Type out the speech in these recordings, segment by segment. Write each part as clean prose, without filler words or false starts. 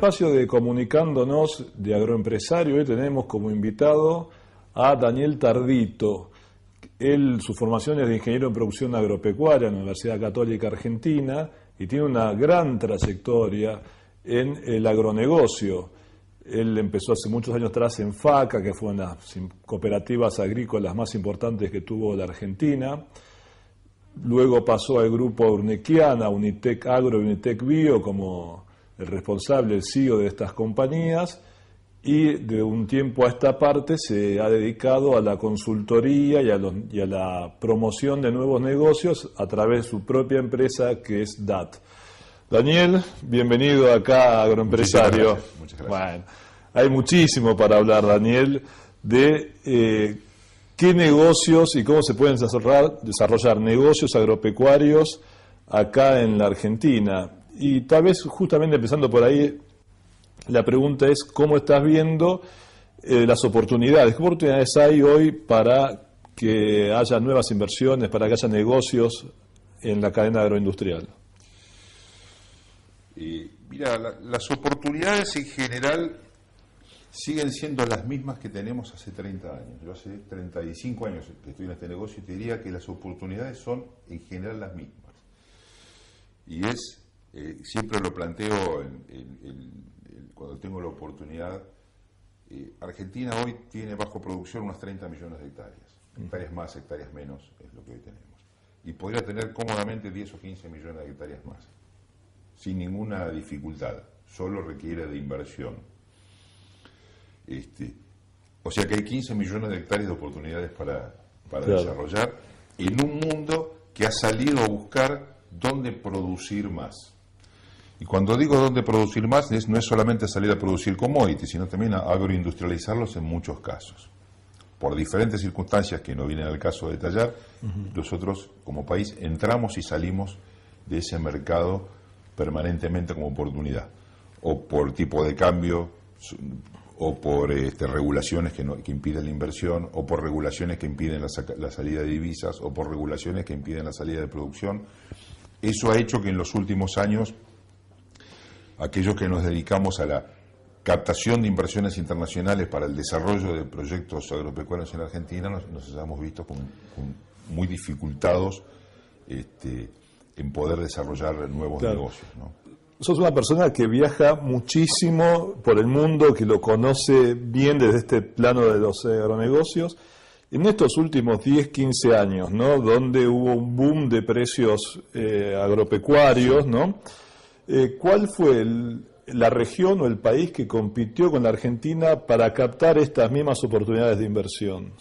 espacio de Comunicándonos de Agroempresario, hoy tenemos como invitado a Daniel Tardito. Él, su formación es de ingeniero en producción agropecuaria en la Universidad Católica Argentina y tiene una gran trayectoria en el agronegocio. Él empezó hace muchos años atrás en FACA, que fue una de las cooperativas agrícolas más importantes que tuvo la Argentina. Luego pasó al grupo Urnequiana, Unitec Agro y Unitec Bio, como el responsable, el CEO de estas compañías. Y de un tiempo a esta parte se ha dedicado a la consultoría y a la promoción de nuevos negocios a través de su propia empresa, que es DAT. Daniel, bienvenido acá a Agroempresario. Muchas gracias. Bueno, hay muchísimo para hablar, Daniel, de qué negocios y cómo se pueden desarrollar negocios agropecuarios acá en la Argentina. Y tal vez justamente empezando por ahí, la pregunta es cómo estás viendo las oportunidades. ¿Qué oportunidades hay hoy para que haya nuevas inversiones, para que haya negocios en la cadena agroindustrial? Mira, las oportunidades en general siguen siendo las mismas que tenemos hace 30 años. Yo hace 35 años que estoy en este negocio y te diría que las oportunidades son en general las mismas. Y es, siempre lo planteo cuando tengo la oportunidad, Argentina hoy tiene bajo producción unas 30 millones de hectáreas. Hectáreas más, hectáreas menos, es lo que hoy tenemos. Y podría tener cómodamente 10 o 15 millones de hectáreas más, sin ninguna dificultad, solo requiere de inversión. O sea que hay 15 millones de hectáreas de oportunidades para claro, desarrollar en un mundo que ha salido a buscar dónde producir más. Y cuando digo dónde producir más, no es solamente salir a producir commodities, sino también a agroindustrializarlos en muchos casos. Por diferentes circunstancias que no vienen al caso de detallar, nosotros como país entramos y salimos de ese mercado permanentemente como oportunidad, o por tipo de cambio, o por regulaciones que impiden la inversión, o por regulaciones que impiden la salida de divisas, o por regulaciones que impiden la salida de producción. Eso ha hecho que en los últimos años, aquellos que nos dedicamos a la captación de inversiones internacionales para el desarrollo de proyectos agropecuarios en Argentina, nos hayamos visto muy dificultados en poder desarrollar nuevos negocios, ¿no? Sos una persona que viaja muchísimo por el mundo, que lo conoce bien desde este plano de los agronegocios. En estos últimos 10, 15 años, ¿no?, donde hubo un boom de precios agropecuarios, ¿no? ¿Cuál fue la región o el país que compitió con la Argentina para captar estas mismas oportunidades de inversión?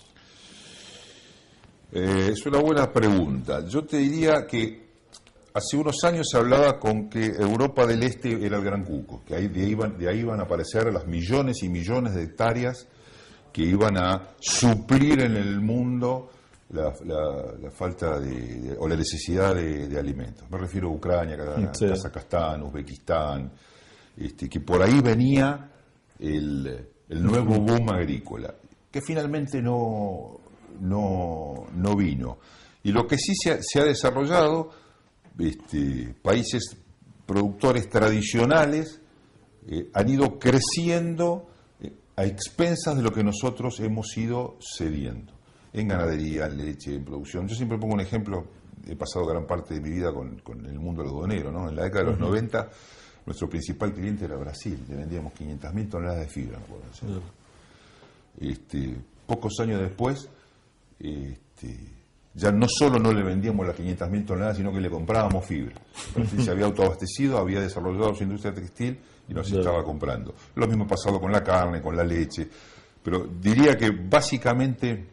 Es una buena pregunta. Yo te diría que hace unos años se hablaba con que Europa del Este era el gran cuco, que de ahí iban a aparecer las millones y millones de hectáreas que iban a suplir en el mundo la falta o la necesidad de alimentos. Me refiero a Ucrania, Kazajstán, Uzbekistán, que por ahí venía el nuevo boom agrícola, que finalmente no vino. Y lo que sí se ha desarrollado, países productores tradicionales han ido creciendo a expensas de lo que nosotros hemos ido cediendo, en ganadería, en leche, en producción. Yo siempre pongo un ejemplo, he pasado gran parte de mi vida con el mundo algodonero, ¿no? En la década de los 90, nuestro principal cliente era Brasil, le vendíamos 500.000 toneladas de fibra, ¿no? Pocos años después, ya no solo no le vendíamos las 500.000 toneladas, sino que le comprábamos fibra. Brasil se había autoabastecido, había desarrollado su industria textil y nos estaba comprando. Lo mismo ha pasado con la carne, con la leche, pero diría que básicamente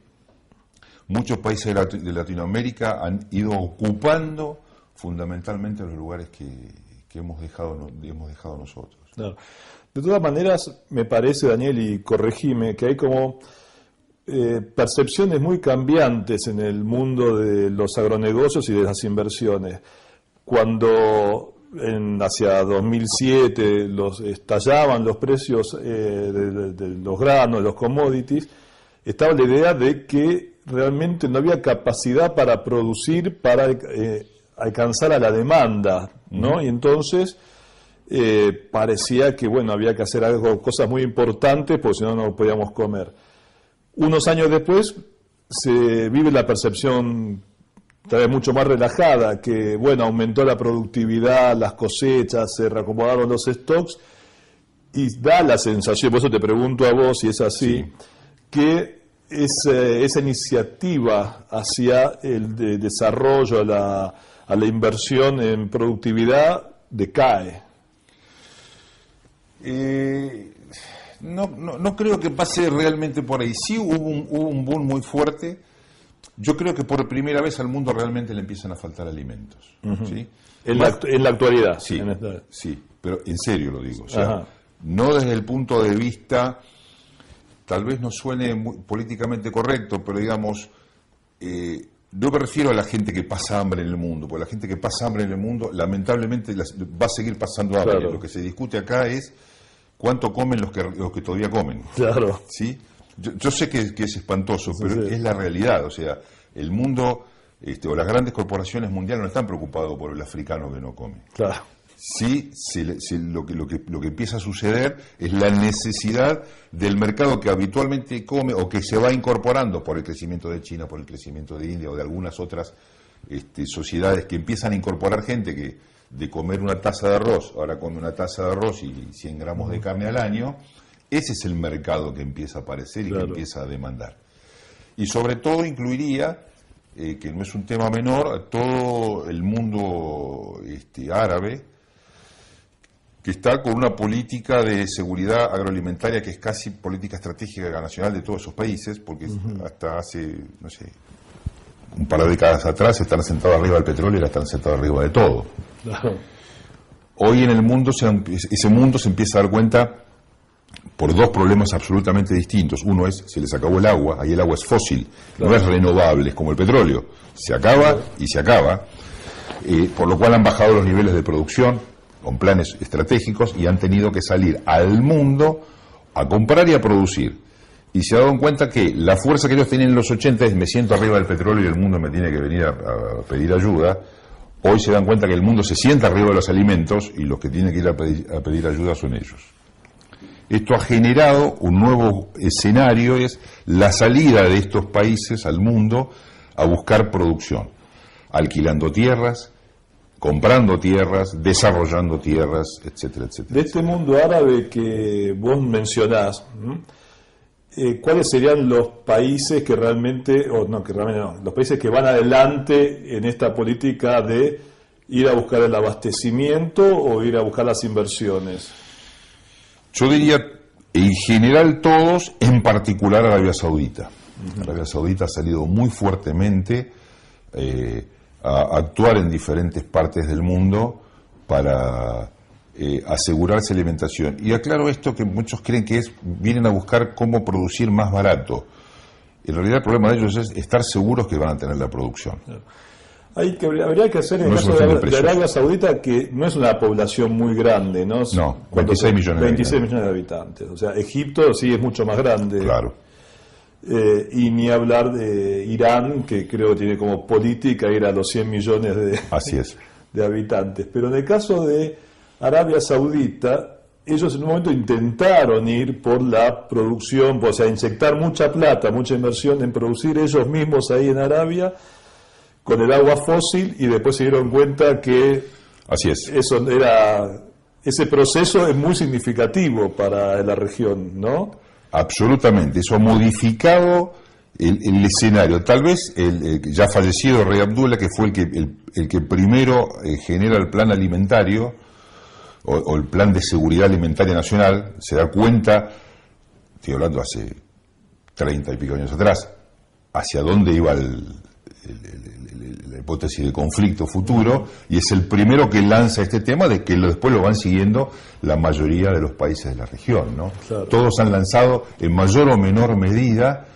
muchos países de Latinoamérica han ido ocupando fundamentalmente los lugares que hemos dejado nosotros. Claro. De todas maneras, me parece, Daniel, y corregime, que hay como percepciones muy cambiantes en el mundo de los agronegocios y de las inversiones. Cuando hacia 2007 estallaban los precios de los granos, de los commodities, estaba la idea de que realmente no había capacidad para producir, para alcanzar a la demanda, ¿no? Y entonces parecía que, bueno, había que hacer cosas muy importantes, porque si no, no podíamos comer. Unos años después se vive la percepción tal vez mucho más relajada, que, bueno, aumentó la productividad, las cosechas, se reacomodaron los stocks, y da la sensación, por eso te pregunto a vos si es así, sí, que esa iniciativa hacia el desarrollo, a la inversión en productividad decae. No creo que pase realmente por ahí. Sí hubo un boom muy fuerte. Yo creo que por primera vez al mundo realmente le empiezan a faltar alimentos. Uh-huh. ¿Sí? En la actualidad. Sí, sí, pero en serio lo digo. O sea, no desde el punto de vista, tal vez no suene muy políticamente correcto, pero digamos, no me refiero a la gente que pasa hambre en el mundo, porque la gente que pasa hambre en el mundo lamentablemente va a seguir pasando hambre. Claro. Lo que se discute acá es cuánto comen los que todavía comen. Claro. ¿Sí? Yo sé que es espantoso, pero sí, es la realidad. O sea, el mundo o las grandes corporaciones mundiales no están preocupados por el africano que no come. Claro. Sí, lo que empieza a suceder es la necesidad del mercado que habitualmente come o que se va incorporando por el crecimiento de China, por el crecimiento de India o de algunas otras sociedades que empiezan a incorporar gente que de comer una taza de arroz, ahora come una taza de arroz y 100 gramos de carne al año. Ese es el mercado que empieza a aparecer y claro, que empieza a demandar. Y sobre todo incluiría, que no es un tema menor, a todo el mundo árabe, que está con una política de seguridad agroalimentaria que es casi política estratégica nacional de todos esos países, porque hasta hace, no sé, un par de décadas atrás están sentados arriba del petróleo y ahora están sentados arriba de todo. Claro. Hoy en el mundo, ese mundo se empieza a dar cuenta por dos problemas absolutamente distintos. Uno es, se les acabó el agua, ahí el agua es fósil, claro, no es renovable, es como el petróleo, se acaba y se acaba, por lo cual han bajado los niveles de producción con planes estratégicos y han tenido que salir al mundo a comprar y a producir. Y se han dado cuenta que la fuerza que ellos tenían en los 80 es me siento arriba del petróleo y el mundo me tiene que venir a pedir ayuda. Hoy se dan cuenta que el mundo se sienta arriba de los alimentos y los que tienen que ir a pedir ayuda son ellos. Esto ha generado un nuevo escenario, es la salida de estos países al mundo a buscar producción, alquilando tierras, comprando tierras, desarrollando tierras, etcétera, etcétera. De este mundo árabe que vos mencionás, ¿cuáles serían los países que realmente, los países que van adelante en esta política de ir a buscar el abastecimiento o ir a buscar las inversiones? Yo diría, en general todos, en particular Arabia Saudita. Arabia Saudita ha salido muy fuertemente a actuar en diferentes partes del mundo para asegurarse alimentación. Y aclaro esto que muchos creen que vienen a buscar cómo producir más barato. En realidad el problema de ellos es estar seguros que van a tener la producción. Claro. Habría que hacer en el caso de Arabia Saudita, que no es una población muy grande, ¿no? No, 26 millones de habitantes. O sea, Egipto sí es mucho más grande. Claro. Y ni hablar de Irán, que creo que tiene como política ir a los 100 millones Así es. de habitantes. Pero en el caso de Arabia Saudita, ellos en un momento intentaron ir por la producción, o sea, inyectar mucha plata, mucha inversión en producir ellos mismos ahí en Arabia, con el agua fósil, y después se dieron cuenta que así es, ese proceso es muy significativo para la región, ¿no? Absolutamente, eso ha modificado el escenario. Tal vez el ya fallecido rey Abdullah, que fue el que primero genera el plan alimentario o el plan de seguridad alimentaria nacional, se da cuenta, estoy hablando hace 30 y pico años atrás, hacia dónde iba la hipótesis de conflicto futuro, y es el primero que lanza este tema, de que después lo van siguiendo la mayoría de los países de la región, ¿no? Claro. Todos han lanzado en mayor o menor medida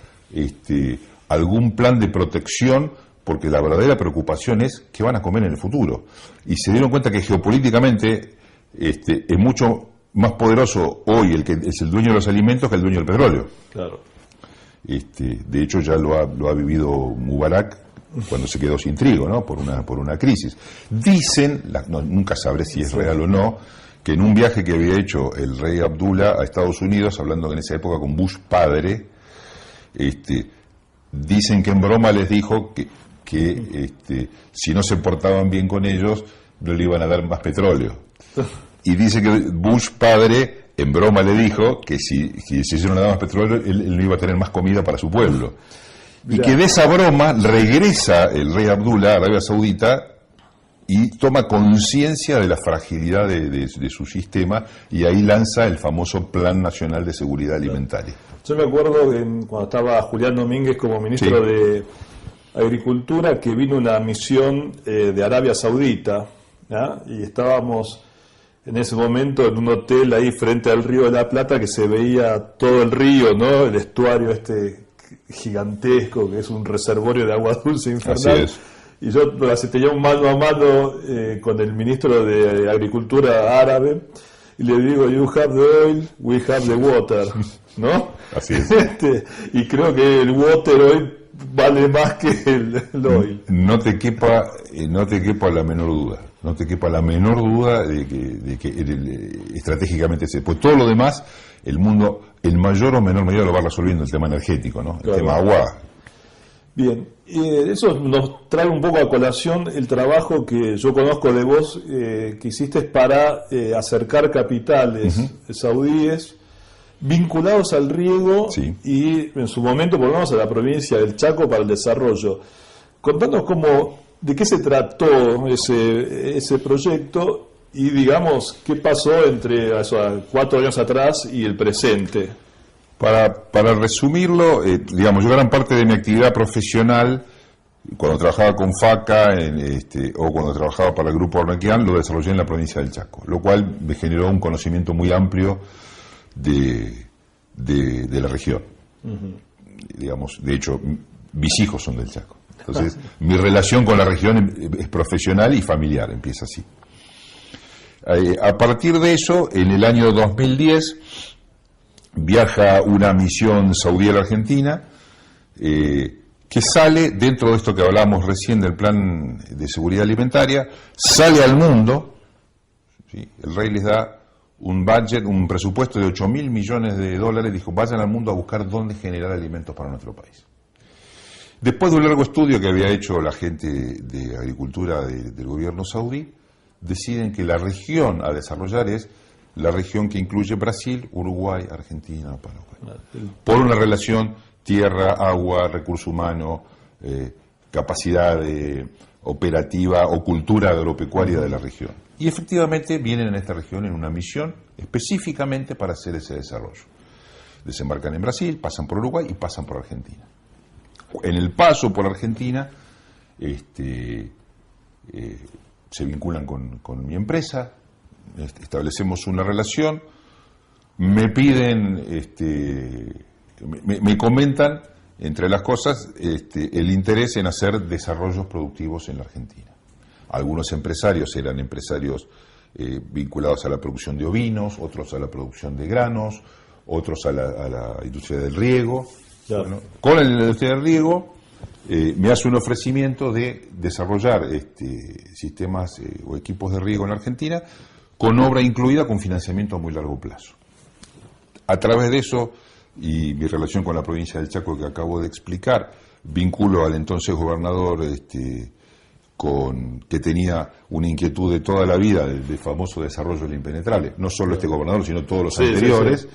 algún plan de protección, porque la verdadera preocupación es qué van a comer en el futuro, y se dieron cuenta que geopolíticamente es mucho más poderoso hoy el que es el dueño de los alimentos que el dueño del petróleo. Claro. De hecho ya lo ha vivido Mubarak cuando se quedó sin trigo, ¿no? Por una crisis. Dicen, nunca sabré si es real o no, que en un viaje que había hecho el rey Abdullah a Estados Unidos, hablando en esa época con Bush padre, dicen que en broma les dijo que si no se portaban bien con ellos, no le iban a dar más petróleo. Y dice que Bush padre en broma le dijo que si ellos no le daban más petróleo, él no iba a tener más comida para su pueblo. Y que de esa broma regresa el rey Abdullah a Arabia Saudita y toma conciencia de la fragilidad de su sistema, y ahí lanza el famoso Plan Nacional de Seguridad Alimentaria. Yo me acuerdo cuando estaba Julián Domínguez como ministro de Agricultura, que vino una misión de Arabia Saudita, ¿ya? Y estábamos en ese momento en un hotel ahí frente al río de la Plata, que se veía todo el río, ¿no? El estuario gigantesco, que es un reservorio de agua dulce infernal. Así es. Y yo tenía un mano a mano con el ministro de Agricultura árabe, y le digo, you have the oil, we have the water, ¿no? Así es. Y creo que el water hoy vale más que el oil. No te quepa la menor duda. No te quepa la menor duda de que estratégicamente pues todo lo demás, el mundo, en mayor o menor medida, lo va resolviendo, el tema energético, ¿no? Claro. El tema agua. Bien, eso nos trae un poco a colación el trabajo que yo conozco de vos, que hiciste para acercar capitales saudíes vinculados al riego y en su momento por lo menos a la provincia del Chaco para el desarrollo. Contanos de qué se trató ese proyecto y digamos qué pasó entre 4 años atrás y el presente. Para resumirlo, digamos, yo gran parte de mi actividad profesional, cuando trabajaba con FACA o cuando trabajaba para el Grupo Ornequian, lo desarrollé en la provincia del Chaco, lo cual me generó un conocimiento muy amplio de la región. Digamos, de hecho, mis hijos son del Chaco. Entonces, mi relación con la región es profesional y familiar, empieza así. A partir de eso, en el año 2010, viaja una misión saudí a la Argentina, que sale dentro de esto que hablábamos recién del plan de seguridad alimentaria, sale al mundo, ¿sí? El rey les da un budget, un presupuesto de 8.000 millones de dólares, dijo, vayan al mundo a buscar dónde generar alimentos para nuestro país. Después de un largo estudio que había hecho la gente de agricultura del gobierno saudí, deciden que la región a desarrollar es la región que incluye Brasil, Uruguay, Argentina, Paraguay. Por una relación tierra, agua, recurso humano, capacidad operativa o cultura agropecuaria de la región. Y efectivamente vienen en esta región en una misión específicamente para hacer ese desarrollo. Desembarcan en Brasil, pasan por Uruguay y pasan por Argentina. En el paso por Argentina, se vinculan con mi empresa, establecemos una relación, me piden, me comentan, entre las cosas, el interés en hacer desarrollos productivos en la Argentina. Algunos empresarios eran empresarios vinculados a la producción de ovinos, otros a la producción de granos, otros a la industria del riego. Bueno, con la industria del riego me hace un ofrecimiento de desarrollar sistemas o equipos de riego en la Argentina, con obra incluida, con financiamiento a muy largo plazo. A través de eso, y mi relación con la provincia del Chaco que acabo de explicar, vinculo al entonces gobernador que tenía una inquietud de toda la vida del famoso desarrollo del impenetrable, no solo este gobernador, sino todos los anteriores.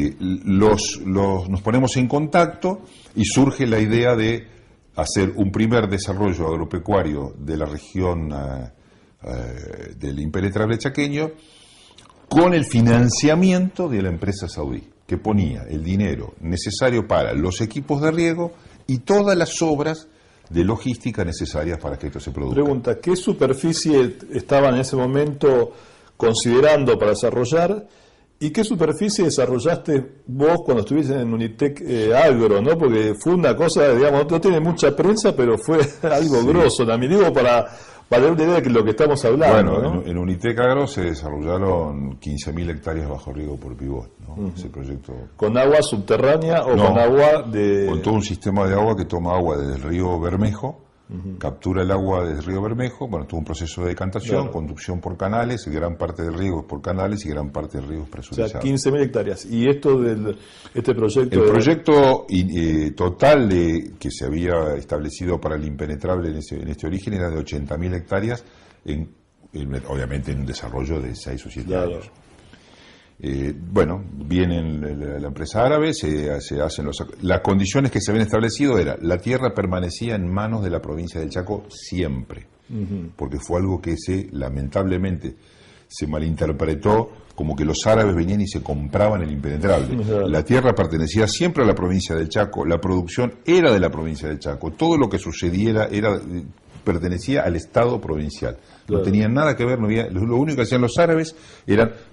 Nos ponemos en contacto y surge la idea de hacer un primer desarrollo agropecuario de la región del impenetrable chaqueño, con el financiamiento de la empresa saudí, que ponía el dinero necesario para los equipos de riego y todas las obras de logística necesarias para que esto se produzca. Pregunta, ¿qué superficie estaban en ese momento considerando para desarrollar? ¿Y qué superficie desarrollaste vos cuando estuviste en Unitec Agro, ¿no? Porque fue una cosa, digamos, no tiene mucha prensa, pero fue algo grosso. También digo para dar una idea de lo que estamos hablando. Bueno, ¿no? en Unitec Agro se desarrollaron 15.000 hectáreas bajo riego por pivot, ¿no? Ese proyecto. ¿Con agua subterránea o no, con agua de...? Con todo un sistema de agua que toma agua desde el río Bermejo captura el agua del río Bermejo, bueno, tuvo un proceso de decantación, conducción por canales, y gran parte del riego es por canales y gran parte del riego es presurizado. O sea, 15.000 hectáreas. Y esto este proyecto... El proyecto total que se había establecido para el impenetrable en este origen era de 80.000 hectáreas, obviamente en un desarrollo de 6 o 7 años. Bueno, viene la empresa árabe, se hacen las condiciones que se habían establecido era la tierra permanecía en manos de la provincia del Chaco siempre, porque fue algo que lamentablemente se malinterpretó como que los árabes venían y se compraban el impenetrable. La tierra pertenecía siempre a la provincia del Chaco, la producción era de la provincia del Chaco, todo lo que sucediera pertenecía al Estado provincial. No tenían nada que ver, lo único que hacían los árabes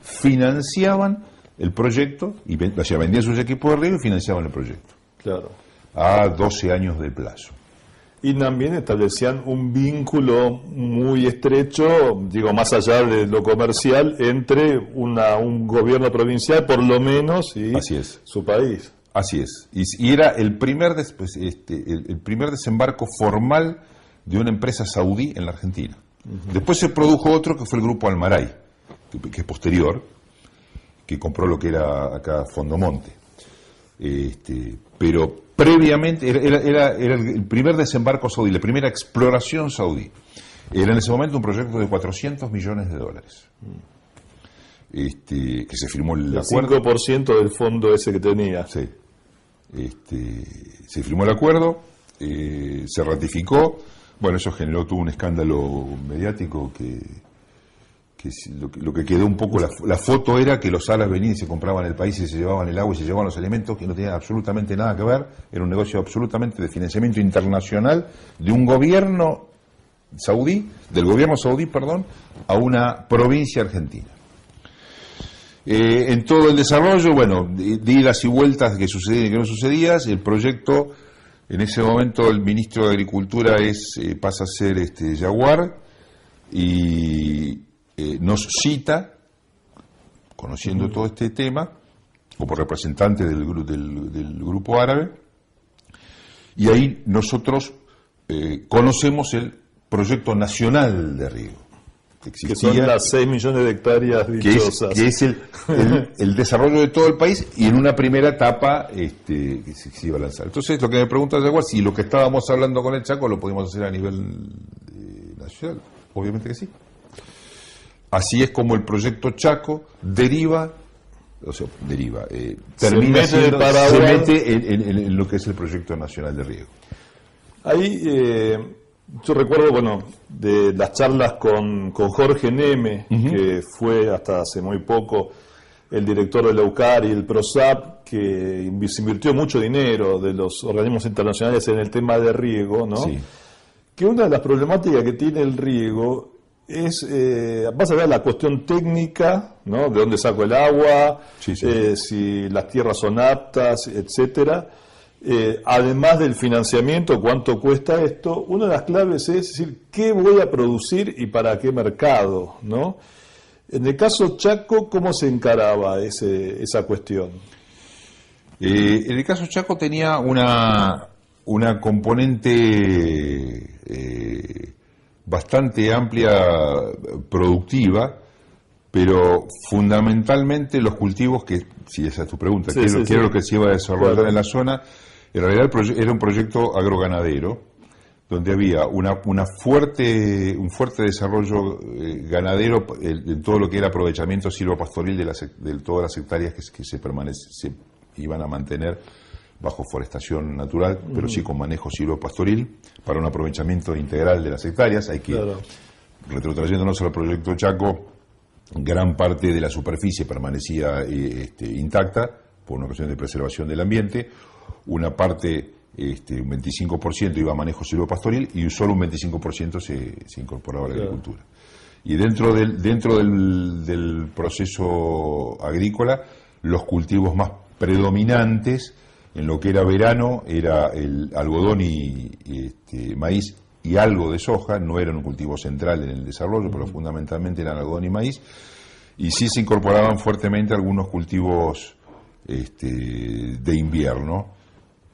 financiaban el proyecto, vendían sus equipos de riego y financiaban el proyecto. Claro. A 12 años de plazo. Y también establecían un vínculo muy estrecho, digo, más allá de lo comercial, entre un gobierno provincial, por lo menos, y su país. Así es. Y era el primer desembarco formal de una empresa saudí en la Argentina. Después se produjo otro que fue el grupo Almaray, que es posterior, que compró lo que era acá Fondomonte. Pero previamente era el primer desembarco saudí, la primera exploración saudí. Era en ese momento un proyecto de $400 millones. Que se firmó el acuerdo. 5% del fondo ese que tenía. Sí. Se firmó el acuerdo, se ratificó. Bueno, eso generó todo un escándalo mediático que lo que quedó un poco, la foto era que los árabes venían y se compraban el país y se llevaban el agua y se llevaban los alimentos, que no tenían absolutamente nada que ver, era un negocio absolutamente de financiamiento internacional de un gobierno saudí, a una provincia argentina. En todo el desarrollo, bueno, de idas y vueltas, que sucedían y que no sucedían, el proyecto, en ese momento el ministro de Agricultura pasa a ser Jaguar, y nos cita, conociendo todo este tema, como representante del grupo árabe, y ahí nosotros conocemos el proyecto nacional de riego. Que son las 6 millones de hectáreas dichosas. Que es el desarrollo de todo el país, y en una primera etapa que se iba a lanzar. Entonces, lo que me pregunta Jaguar, si lo que estábamos hablando con el Chaco lo podemos hacer a nivel nacional, obviamente que sí. Así es como el proyecto Chaco termina se mete en lo que es el proyecto nacional de riego. Ahí yo recuerdo, de las charlas con Jorge Neme, que fue hasta hace muy poco el director de la UCAR y el PROSAP, que se invirtió mucho dinero de los organismos internacionales en el tema de riego, ¿no? Sí. Que una de las problemáticas que tiene el riego es, vas a ver la cuestión técnica, ¿no? De dónde saco el agua, si las tierras son aptas, etcétera. Además del financiamiento, cuánto cuesta esto, una de las claves es decir, ¿qué voy a producir y para qué mercado? ¿No? En el caso Chaco, ¿cómo se encaraba esa cuestión? En el caso Chaco tenía una componente bastante amplia, productiva, pero fundamentalmente los cultivos si esa es tu pregunta, ¿qué es lo que se iba a desarrollar en la zona? En realidad era un proyecto agroganadero, donde había un fuerte desarrollo ganadero en todo lo que era aprovechamiento silvopastoril de todas las hectáreas que se iban a mantener bajo forestación natural, pero sí con manejo silvopastoril, para un aprovechamiento integral de las hectáreas. Hay que, retrotrayéndonos al proyecto Chaco, gran parte de la superficie permanecía intacta por una cuestión de preservación del ambiente, una parte, un 25% iba a manejo silvopastoril y solo un 25% se incorporaba a la agricultura. Y dentro del proceso agrícola, los cultivos más predominantes en lo que era verano era el algodón y maíz y algo de soja. No eran un cultivo central en el desarrollo, pero fundamentalmente eran algodón y maíz, y sí se incorporaban fuertemente algunos cultivos de invierno,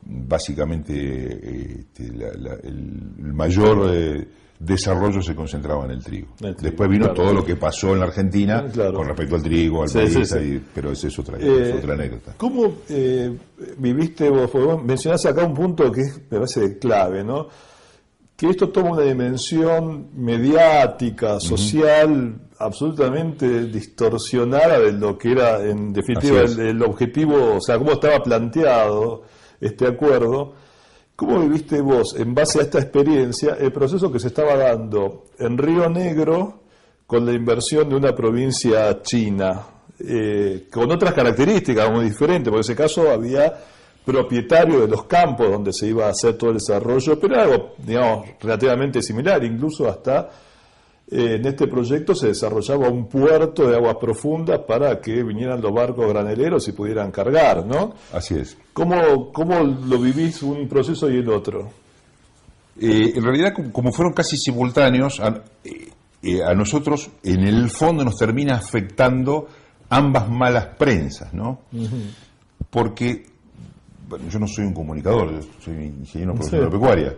básicamente el mayor desarrollo se concentraba en el trigo. Después vino todo lo que pasó en la Argentina con respecto al trigo, al maíz, pero esa es otra anécdota. ¿Cómo viviste vos? Vos mencionás acá un punto que me parece clave, ¿no? Que esto toma una dimensión mediática, social, absolutamente distorsionada de lo que era, en definitiva, el objetivo, o sea, cómo estaba planteado este acuerdo. ¿Cómo viviste vos, en base a esta experiencia, el proceso que se estaba dando en Río Negro con la inversión de una provincia china, con otras características muy diferentes? Porque en ese caso había propietario de los campos donde se iba a hacer todo el desarrollo, pero algo, digamos, relativamente similar, incluso hasta en este proyecto se desarrollaba un puerto de aguas profundas para que vinieran los barcos graneleros y pudieran cargar, ¿no? Así es. ¿Cómo lo vivís un proceso y el otro? En realidad, como fueron casi simultáneos, a nosotros en el fondo nos termina afectando ambas malas prensas, ¿no? Porque bueno, yo no soy un comunicador, yo soy ingeniero profesional agropecuaria,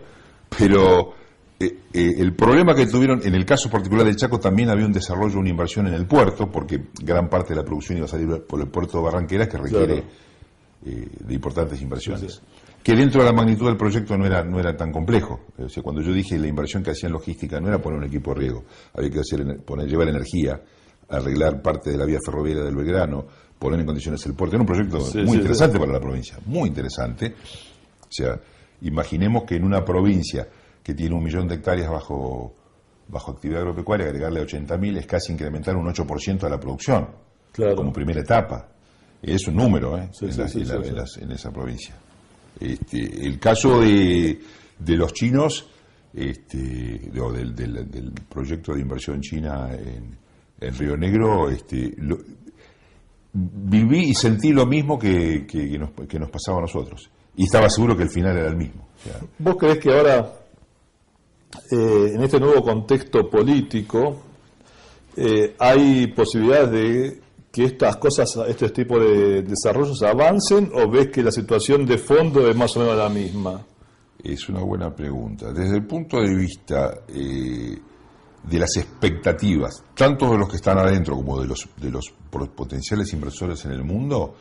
pero el problema que tuvieron, en el caso particular del Chaco, también había un desarrollo, una inversión en el puerto, porque gran parte de la producción iba a salir por el puerto de Barranqueras, que requiere de importantes inversiones. Que dentro de la magnitud del proyecto no era tan complejo. O sea, cuando yo dije la inversión que hacía en logística no era poner un equipo de riego, había que llevar energía, arreglar parte de la vía ferroviaria del Belgrano, poner en condiciones el puerto. Era un proyecto muy interesante para la provincia, muy interesante. O sea, imaginemos que en una provincia que tiene 1 millón de hectáreas bajo actividad agropecuaria, agregarle 80.000 es casi incrementar un 8% de la producción, como primera etapa. Es un número en esa provincia. El caso de los chinos, del proyecto de inversión china en Río Negro, viví y sentí lo mismo que nos pasaba a nosotros. Y estaba seguro que el final era el mismo. O sea, ¿vos creés que ahora, en este nuevo contexto político, hay posibilidades de que estas cosas, este tipo de desarrollos avancen, o ves que la situación de fondo es más o menos la misma? Es una buena pregunta. Desde el punto de vista de las expectativas, tanto de los que están adentro como de los potenciales inversores en el mundo,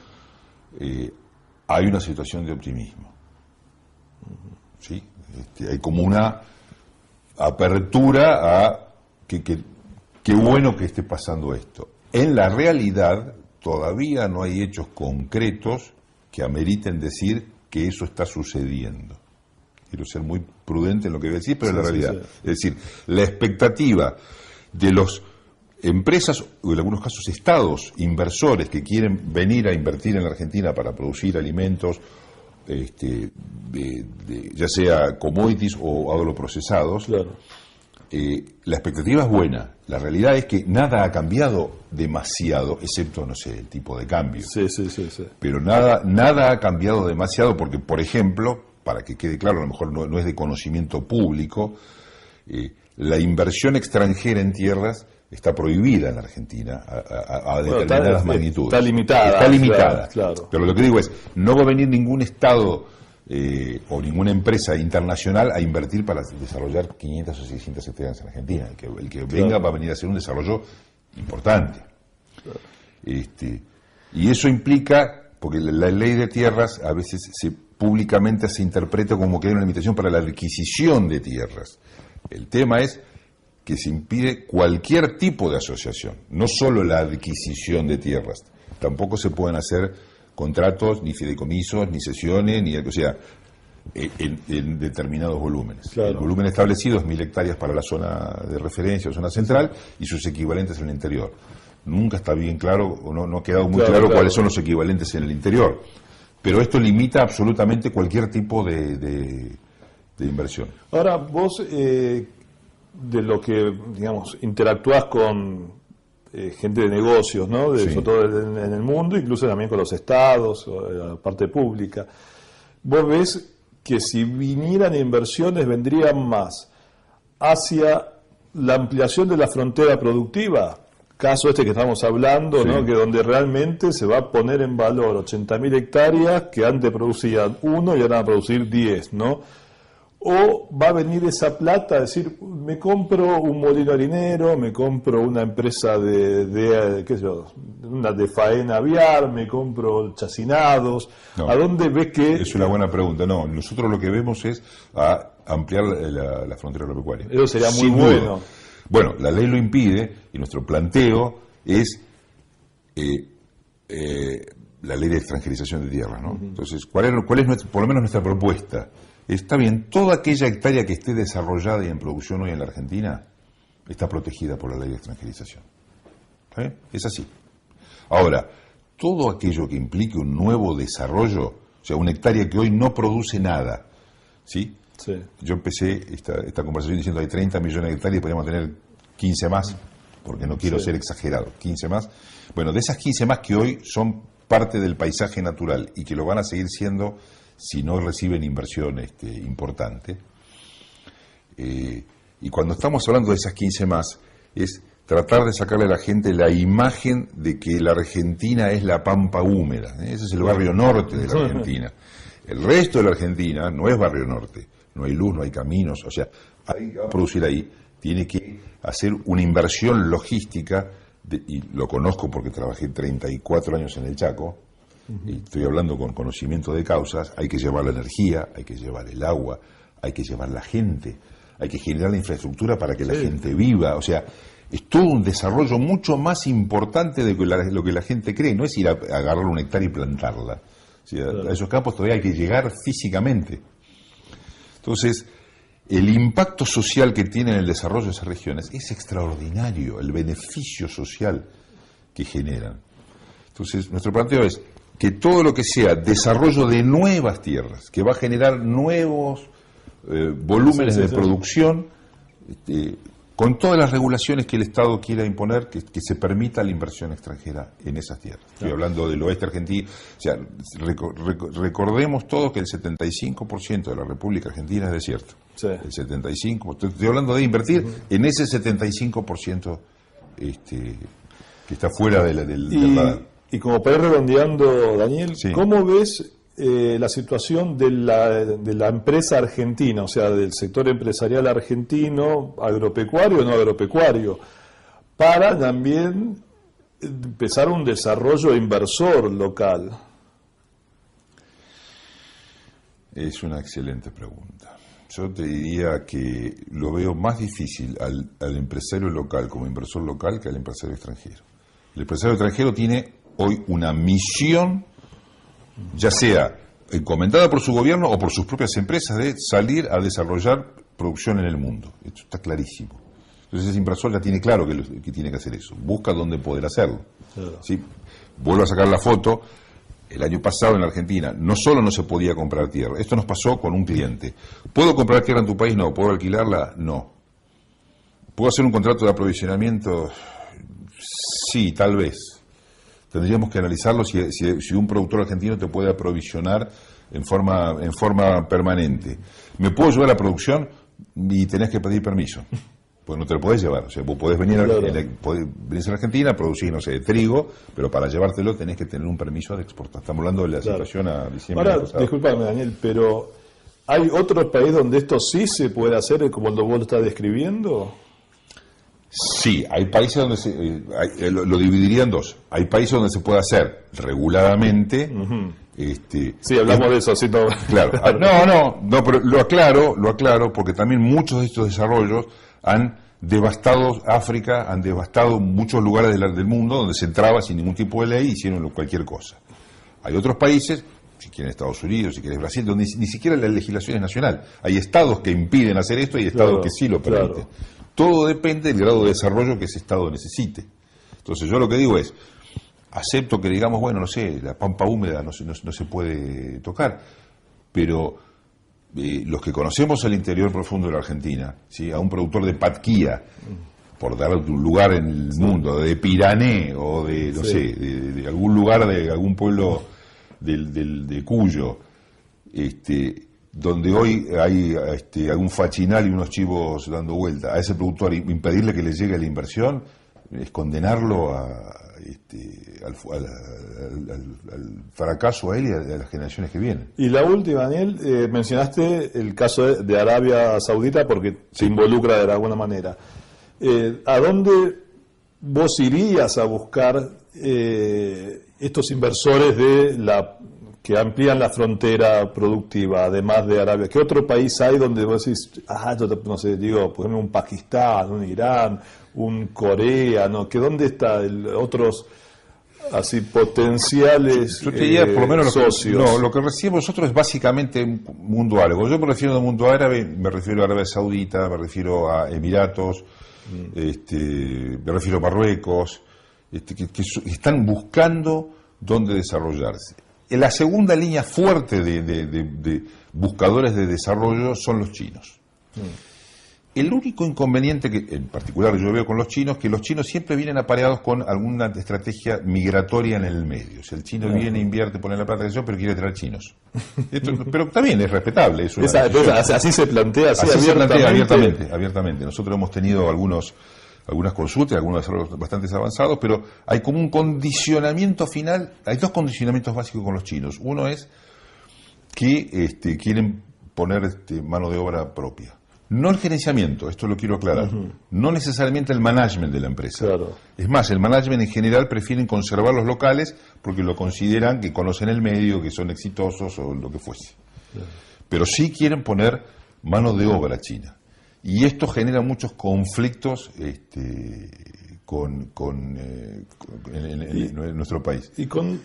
hay una situación de optimismo. ¿Sí? Hay como una apertura a qué bueno que esté pasando esto. En la realidad, todavía no hay hechos concretos que ameriten decir que eso está sucediendo. Quiero ser muy prudente en lo que voy a decir, pero es la realidad. Es decir, la expectativa de las empresas, o en algunos casos estados, inversores que quieren venir a invertir en la Argentina para producir alimentos, ya sea commodities o agroprocesados, la expectativa es buena. La realidad es que nada ha cambiado demasiado, excepto, no sé, el tipo de cambio. Pero nada ha cambiado demasiado porque, por ejemplo, para que quede claro, a lo mejor no es de conocimiento público, la inversión extranjera en tierras está prohibida en la Argentina a determinadas magnitudes. Está limitada. Claro. Pero lo que digo es, no va a venir ningún Estado o ninguna empresa internacional a invertir para desarrollar 500 o 600 hectáreas en Argentina. El que venga va a venir a hacer un desarrollo importante. Y eso implica, porque la ley de tierras a veces públicamente se interpreta como que hay una limitación para la adquisición de tierras. El tema es que se impide cualquier tipo de asociación, no solo la adquisición de tierras. Tampoco se pueden hacer contratos, ni fideicomisos, ni cesiones, o sea, en determinados volúmenes. Claro. El volumen establecido es 1.000 hectáreas para la zona de referencia o zona central y sus equivalentes en el interior. Nunca está bien claro, o no ha quedado muy claro cuáles son los equivalentes en el interior. Pero esto limita absolutamente cualquier tipo de inversión. Ahora, vos, de lo que, digamos, interactuás con gente de negocios, ¿no? Sobre todo en el mundo, incluso también con los estados, la parte pública. ¿Vos ves que si vinieran inversiones vendrían más hacia la ampliación de la frontera productiva, caso este que estamos hablando, Sí. ¿no? Que donde realmente se va a poner en valor 80.000 hectáreas que antes producían 1 y ahora van a producir 10, ¿no? O va a venir esa plata a decir, me compro un molino harinero, me compro una empresa qué sé yo, una de faena aviar, me compro chacinados. No. ¿A dónde ves que Es una buena pregunta. No, nosotros lo que vemos es a ampliar la frontera agropecuaria. eso sería muy Sin duda. bueno? Bueno, la ley lo impide y nuestro planteo es la ley de extranjerización de tierras, ¿no? Entonces, ¿cuál es por lo menos nuestra propuesta? Está bien, toda aquella hectárea que esté desarrollada y en producción hoy en la Argentina está protegida por la ley de extranjerización. ¿Está bien? Es así. Ahora, todo aquello que implique un nuevo desarrollo, o sea, una hectárea que hoy no produce nada, ¿sí? Sí. Yo empecé esta conversación diciendo hay 30 millones de hectáreas y podríamos tener 15 más, porque no quiero Sí. ser exagerado, 15 más. Bueno, de esas 15 más que hoy son parte del paisaje natural y que lo van a seguir siendo si no reciben inversión importante. Y cuando estamos hablando de esas 15 más, es tratar de sacarle a la gente la imagen de que la Argentina es la pampa húmeda. Ese es el barrio norte de la Argentina. El resto de la Argentina no es barrio norte. No hay luz, no hay caminos. O sea, alguien que va a producir ahí tiene que hacer una inversión logística, y lo conozco porque trabajé 34 años en el Chaco, y estoy hablando con conocimiento de causas. Hay que llevar la energía, hay que llevar el agua, hay que llevar la gente, hay que generar la infraestructura para que la gente viva. O sea, es todo un desarrollo mucho más importante de lo que la gente cree. No es ir a agarrar una hectárea y plantarla. O sea, a esos campos todavía hay que llegar físicamente. Entonces, el impacto social que tiene en el desarrollo de esas regiones es extraordinario, el beneficio social que generan. Entonces, nuestro planteo es que todo lo que sea desarrollo de nuevas tierras, que va a generar nuevos volúmenes de producción, con todas las regulaciones que el Estado quiera imponer, que se permita la inversión extranjera en esas tierras. Estoy hablando del oeste argentino. O sea, recordemos todos que el 75% de la República Argentina es desierto. Sí. El 75%. Estoy hablando de invertir en ese 75% que está fuera del radar. Y como para ir redondeando, Daniel, Sí. ¿cómo ves la situación de la empresa argentina, o sea, del sector empresarial argentino, agropecuario o no agropecuario, para también empezar un desarrollo inversor local? Es una excelente pregunta. Yo te diría que lo veo más difícil al empresario local como inversor local que al empresario extranjero. El empresario extranjero tiene hoy una misión, ya sea encomendada por su gobierno o por sus propias empresas, de salir a desarrollar producción en el mundo. Esto está clarísimo. Entonces ese inversor ya tiene claro que tiene que hacer eso. Busca dónde poder hacerlo. Claro. ¿Sí? Vuelvo a sacar la foto. El año pasado en la Argentina no solo no se podía comprar tierra, esto nos pasó con un cliente. ¿Puedo comprar tierra en tu país? No. ¿Puedo alquilarla? No. ¿Puedo hacer un contrato de aprovisionamiento? Sí, tal vez. Tendríamos que analizarlo si un productor argentino te puede aprovisionar en forma permanente. ¿Me puedo llevar a la producción? Y tenés que pedir permiso. Pues no te lo podés llevar. O sea, vos podés venir, venís a la Argentina, producir, no sé, trigo, pero para llevártelo tenés que tener un permiso de exportación. Estamos hablando de la situación a diciembre del Ahora, pasado. discúlpame, Daniel, pero ¿hay otros países donde esto sí se puede hacer como vos lo estás describiendo? Sí, hay países donde lo dividiría en dos. Hay países donde se puede hacer reguladamente. Sí, hablamos de eso, así todo. Claro. No, pero lo aclaro porque también muchos de estos desarrollos han devastado África, han devastado muchos lugares del mundo donde se entraba sin ningún tipo de ley y hicieron cualquier cosa. Hay otros países, si quieren Estados Unidos, si quieren Brasil, donde ni siquiera la legislación es nacional. Hay estados que impiden hacer esto y estados que sí lo permiten. Claro. Todo depende del grado de desarrollo que ese estado necesite. Entonces yo lo que digo es, acepto que digamos, bueno, no sé, la pampa húmeda no se puede tocar, pero los que conocemos el interior profundo de la Argentina, ¿sí? A un productor de Patquía, por dar un lugar en el mundo, de Pirané o de, no sé, de algún lugar, de algún pueblo de Cuyo, donde hoy hay algún fachinal y unos chivos dando vuelta, a ese productor impedirle que le llegue la inversión, es condenarlo al fracaso a él y a las generaciones que vienen. Y la última, Daniel, mencionaste el caso de Arabia Saudita porque se involucra de alguna manera. ¿A dónde vos irías a buscar estos inversores que amplían la frontera productiva, además de Arabia? ¿Qué otro país hay donde vos decís, yo no sé, digo, por ejemplo, un Pakistán, un Irán, un Corea, ¿no? ¿Que dónde está otros así potenciales yo te diría, por lo menos socios? lo que recibimos nosotros es básicamente un mundo árabe. Cuando yo me refiero al mundo árabe, me refiero a Arabia Saudita, me refiero a Emiratos, me refiero a Marruecos, que están buscando dónde desarrollarse. La segunda línea fuerte de buscadores de desarrollo son los chinos. El único inconveniente que en particular yo veo con los chinos, que los chinos siempre vienen apareados con alguna estrategia migratoria en el medio. O sea, el chino viene, invierte, pone la plata, pero quiere traer chinos. Pero también es respetable. Así se plantea, así se plantea abiertamente. Nosotros hemos tenido algunas consultas, algunos desarrollos bastante avanzados, pero hay como un condicionamiento final. Hay dos condicionamientos básicos con los chinos. Uno es que quieren poner mano de obra propia. No el gerenciamiento, esto lo quiero aclarar. No necesariamente el management de la empresa. Claro. Es más, el management en general prefieren conservar los locales porque lo consideran que conocen el medio, que son exitosos o lo que fuese. Claro. Pero sí quieren poner mano de obra china. Y esto genera muchos conflictos en nuestro país. ¿Y con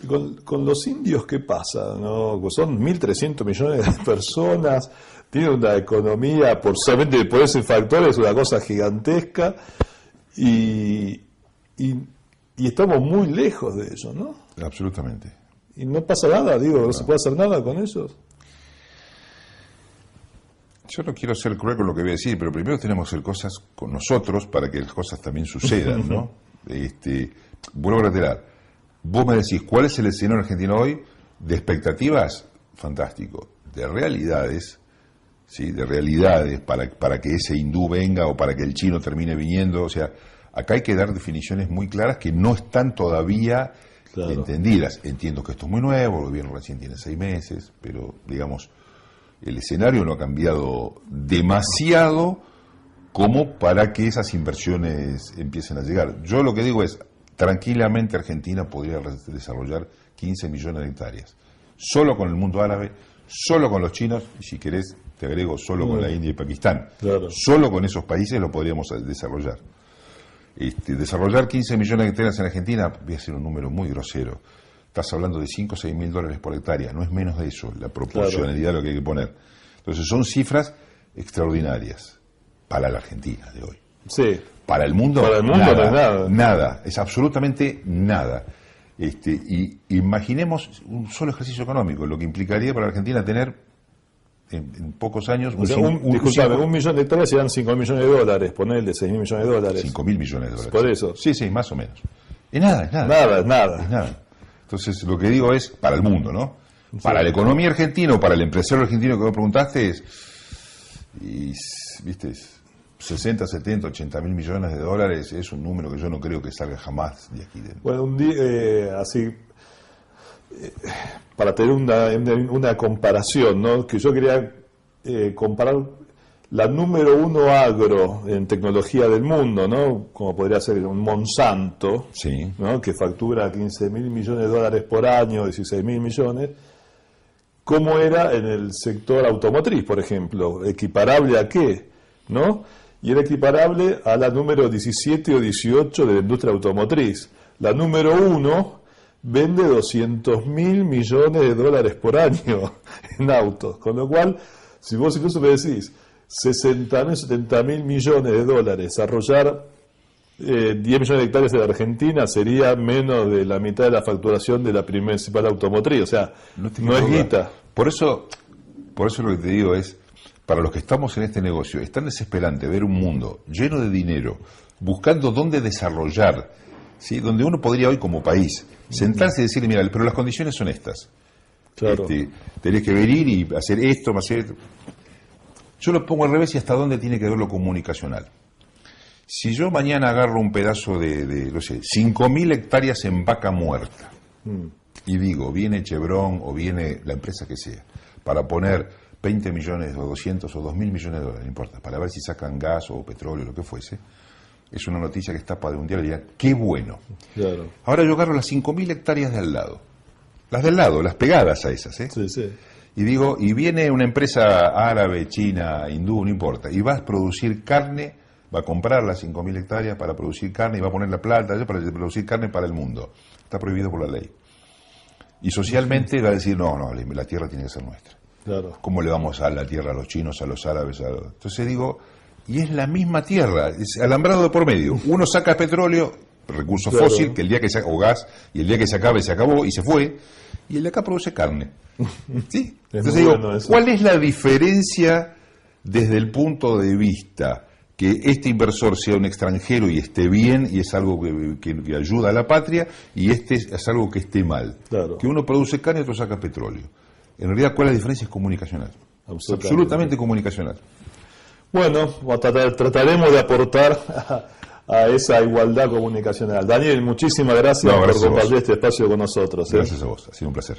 los indios qué pasa? ¿No? Son 1.300 millones de personas, tienen una economía, solamente por ese factor es una cosa gigantesca, y estamos muy lejos de eso, ¿no? Absolutamente. Y no pasa nada, no se puede hacer nada con ellos. Yo no quiero ser cruel con lo que voy a decir, pero primero tenemos que hacer cosas con nosotros para que las cosas también sucedan, ¿no? Vuelvo a reiterar. Vos me decís, ¿cuál es el escenario argentino hoy? De expectativas, fantástico. De realidades, ¿sí? De realidades para que ese hindú venga o para que el chino termine viniendo. O sea, acá hay que dar definiciones muy claras que no están todavía entendidas. Entiendo que esto es muy nuevo, el gobierno recién tiene 6 meses, pero digamos, el escenario no ha cambiado demasiado como para que esas inversiones empiecen a llegar. Yo lo que digo es, tranquilamente Argentina podría desarrollar 15 millones de hectáreas, solo con el mundo árabe, solo con los chinos, y si querés te agrego solo con la India y Pakistán. Claro. Solo con esos países lo podríamos desarrollar. Desarrollar 15 millones de hectáreas en Argentina, voy a hacer un número muy grosero, estás hablando de 5 o 6 mil dólares por hectárea, no es menos de eso, la proporcionalidad de lo que hay que poner. Entonces son cifras extraordinarias para la Argentina de hoy. Sí. Para el mundo, nada, no es nada. Nada, es absolutamente nada. Y imaginemos un solo ejercicio económico, lo que implicaría para la Argentina tener en pocos años... Disculpame, 1 millón de hectáreas serán 5 millones de dólares, ponele 6 mil millones de dólares. 5 mil millones de dólares. Por eso. Sí, más o menos. Es nada. Es nada. Es nada. Entonces, lo que digo es, para el mundo, ¿no? Sí. Para la economía argentina o para el empresario argentino que vos preguntaste ¿viste? 60, 70, 80 mil millones de dólares es un número que yo no creo que salga jamás de aquí dentro. Bueno, un día, así, para tener una comparación, ¿no? Que yo quería comparar la número 1 agro en tecnología del mundo, ¿no? Como podría ser un Monsanto, sí, ¿no? Que factura 15 mil millones de dólares por año, 16 mil millones. ¿Cómo era en el sector automotriz, por ejemplo? ¿Equiparable a qué? ¿No? Y era equiparable a la número 17 o 18 de la industria automotriz. La número 1 vende 200 mil millones de dólares por año en autos. Con lo cual, si vos incluso me decís 60 mil, 70 mil millones de dólares, desarrollar 10 millones de hectáreas en la Argentina sería menos de la mitad de la facturación de la principal automotriz. O sea, no es guita. Por eso lo que te digo es, para los que estamos en este negocio, es tan desesperante ver un mundo lleno de dinero, buscando dónde desarrollar, ¿sí? Donde uno podría hoy como país sentarse y decirle, mira, pero las condiciones son estas. Claro. Tenés que venir y hacer esto, hacer esto. Yo lo pongo al revés y hasta dónde tiene que ver lo comunicacional. Si yo mañana agarro un pedazo no sé, 5.000 hectáreas en vaca muerta, y digo, viene Chevron o viene la empresa que sea, para poner 20 millones o 200 o 2.000 millones de dólares, no importa, para ver si sacan gas o petróleo, lo que fuese, es una noticia que está para un diario y diría, qué bueno. Claro. Ahora yo agarro las 5.000 hectáreas de al lado, las pegadas a esas, Sí, sí. y digo, y viene una empresa árabe, china, hindú, no importa, y va a producir carne, va a comprar las 5.000 hectáreas para producir carne y va a poner la plata para producir carne para el mundo. Está prohibido por la ley. Y socialmente va a decir, no, la tierra tiene que ser nuestra. Claro. ¿Cómo le vamos a dar la tierra a los chinos, a los árabes? Entonces digo, y es la misma tierra, es alambrado de por medio. Uno saca petróleo, recurso fósil, que el día que se, o gas, y el día que se acabe, se acabó y se fue, y el de acá produce carne. ¿Sí? Entonces digo, bueno, ¿cuál es la diferencia desde el punto de vista que este inversor sea un extranjero y esté bien y es algo que ayuda a la patria, y este es algo que esté mal? Claro. Que uno produce carne y otro saca petróleo. En realidad, ¿cuál es la diferencia? Es comunicacional. Absolutamente comunicacional. Bueno, trataremos de aportar a esa igualdad comunicacional. Daniel, muchísimas gracias por compartir este espacio con nosotros. Gracias a vos, ha sido un placer.